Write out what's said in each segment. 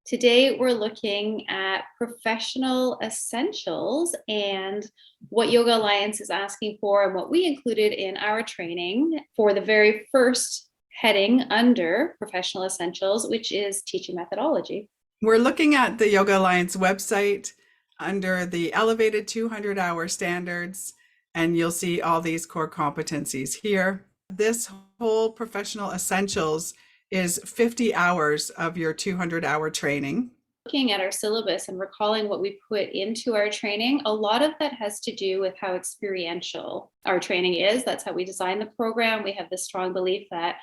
Today, we're looking at professional essentials and what Yoga Alliance is asking for and what we included in our training for the very first heading under professional essentials, which is teaching methodology. We're looking at the Yoga Alliance website under the elevated 200-hour standards, and you'll see all these core competencies here. This whole professional essentials is 50 hours of your 200-hour training. Looking at our syllabus and recalling what we put into our training, a lot of that has to do with how experiential our training is. That's how we design the program. We have this strong belief that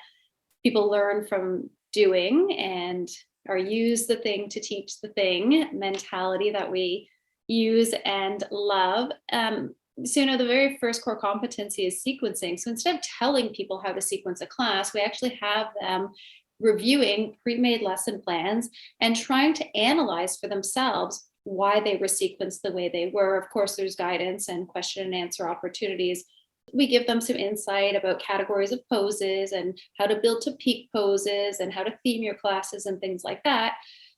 people learn from doing and or use the thing to teach the thing mentality that we use and love. The very first core competency is sequencing. So instead of telling people how to sequence a class, we actually have them reviewing pre-made lesson plans and trying to analyze for themselves why they were sequenced the way they were. Of course, there's guidance and question and answer opportunities. We give them some insight about categories of poses and how to build to peak poses and how to theme your classes and things like that.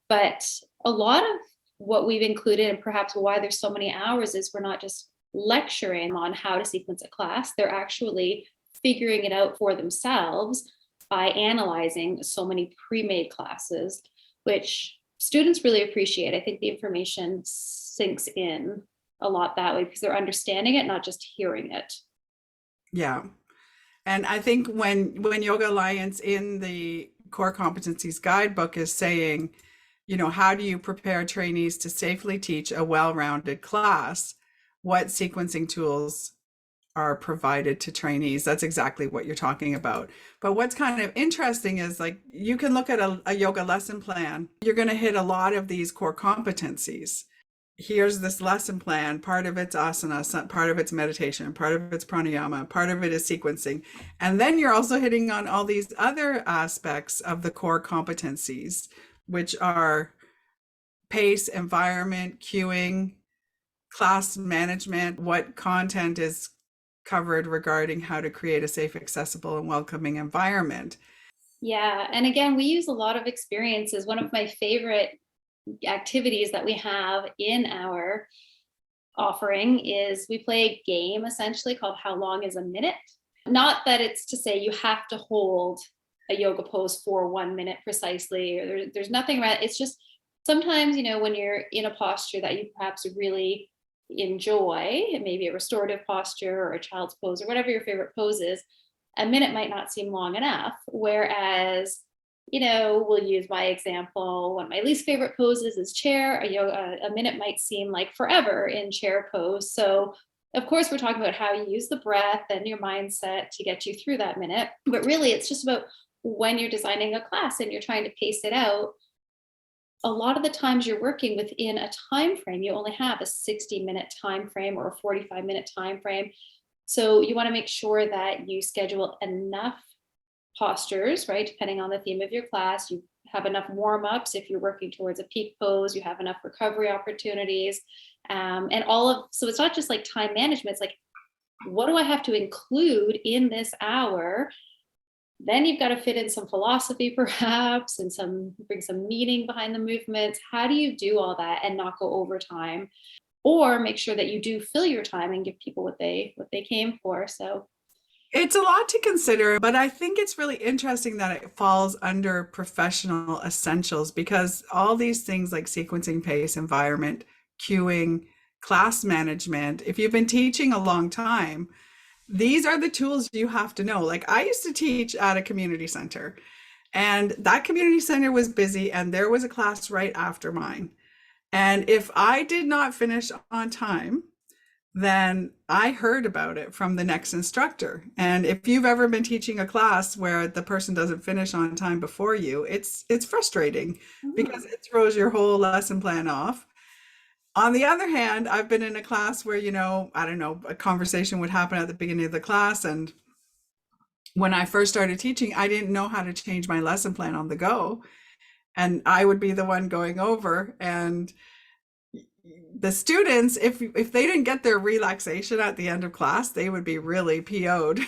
But a lot of what we've included, and perhaps why there's so many hours, is we're not just lecturing on how to sequence a class. They're actually figuring it out for themselves by analyzing so many pre-made classes, which students really appreciate. I think the information sinks in a lot that way because they're understanding it, not just hearing it. Yeah. And I think when Yoga Alliance in the core competencies guidebook is saying, how do you prepare trainees to safely teach a well-rounded class? What sequencing tools are provided to trainees? That's exactly what you're talking about. But what's kind of interesting is you can look at a yoga lesson plan. You're going to hit a lot of these core competencies. Here's this lesson plan. Part of it's asana, part of it's meditation, part of it's pranayama, part of it is sequencing. And then you're also hitting on all these other aspects of the core competencies, which are pace, environment, cueing, class management, what content is covered regarding how to create a safe, accessible, and welcoming environment. Yeah. And again, we use a lot of experiences. One of my favorite activities that we have in our offering is we play a game essentially called How Long is a Minute? Not that it's to say you have to hold a yoga pose for 1 minute precisely, or there's nothing right. It's just sometimes, when you're in a posture that you perhaps really enjoy, maybe a restorative posture or a child's pose or whatever your favorite pose is, a minute might not seem long enough. Whereas, we'll use my example. One of my least favorite poses is chair. A minute might seem like forever in chair pose. So of course, we're talking about how you use the breath and your mindset to get you through that minute. But really, it's just about when you're designing a class and you're trying to pace it out. A lot of the times you're working within a time frame. You only have a 60-minute time frame or a 45-minute time frame. So you want to make sure that you schedule enough postures, right? Depending on the theme of your class, you have enough warm-ups. If you're working towards a peak pose, you have enough recovery opportunities. So it's not just like time management. It's like, what do I have to include in this hour? Then you've got to fit in some philosophy perhaps and bring some meaning behind the movements. How do you do all that and not go over time? Or make sure that you do fill your time and give people what they came for. So it's a lot to consider, but I think it's really interesting that it falls under professional essentials because all these things like sequencing, pace, environment, cueing, class management, if you've been teaching a long time, these are the tools you have to know. Like I used to teach at a community center, and that community center was busy, and there was a class right after mine. And if I did not finish on time, then I heard about it from the next instructor. And if you've ever been teaching a class where the person doesn't finish on time before you, it's frustrating because it throws your whole lesson plan off. On the other hand, I've been in a class where, I don't know, a conversation would happen at the beginning of the class. And when I first started teaching, I didn't know how to change my lesson plan on the go. And I would be the one going over, and the students, if they didn't get their relaxation at the end of class, they would be really PO'd.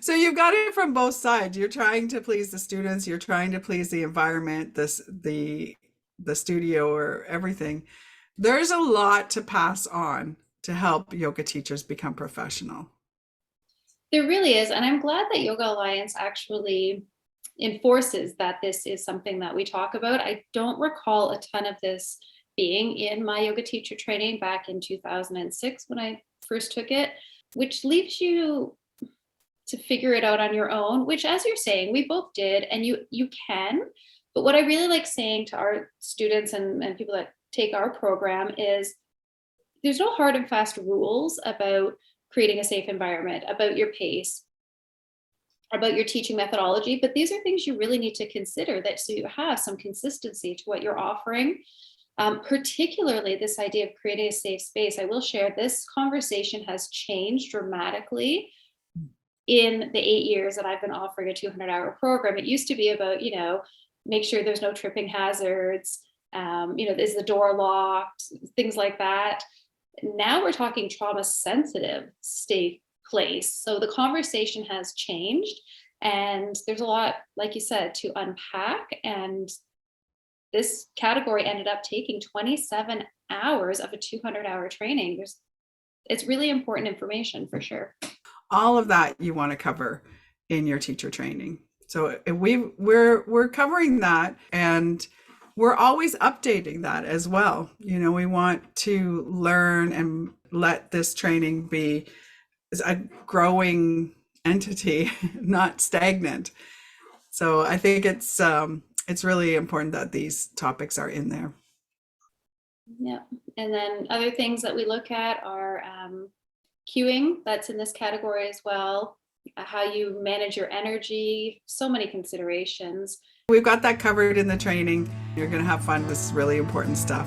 So you've got it from both sides. You're trying to please the students, you're trying to please the environment, the studio or everything. There's a lot to pass on to help yoga teachers become professional. There really is. And I'm glad that Yoga Alliance actually enforces that this is something that we talk about. I don't recall a ton of this being in my yoga teacher training back in 2006 when I first took it, which leaves you to figure it out on your own, which, as you're saying, we both did, and you can. But what I really like saying to our students and people that take our program is there's no hard and fast rules about creating a safe environment, about your pace, about your teaching methodology, but these are things you really need to consider, that so you have some consistency to what you're offering. Particularly this idea of creating a safe space. I will share this conversation has changed dramatically in the 8 years that I've been offering a 200-hour program. It used to be about, make sure there's no tripping hazards, is the door locked, things like that. Now we're talking trauma sensitive state place. So the conversation has changed, and there's a lot, like you said, to unpack. And this category ended up taking 27 hours of a 200-hour training. It's really important information for sure. All of that you want to cover in your teacher training. So we're covering that, and we're always updating that as well. We want to learn and let this training be a growing entity, not stagnant. So I think it's really important that these topics are in there. Yeah. And then other things that we look at are cueing. That's in this category as well. How you manage your energy, so many considerations. We've got that covered in the training. You're going to have fun. This is really important stuff.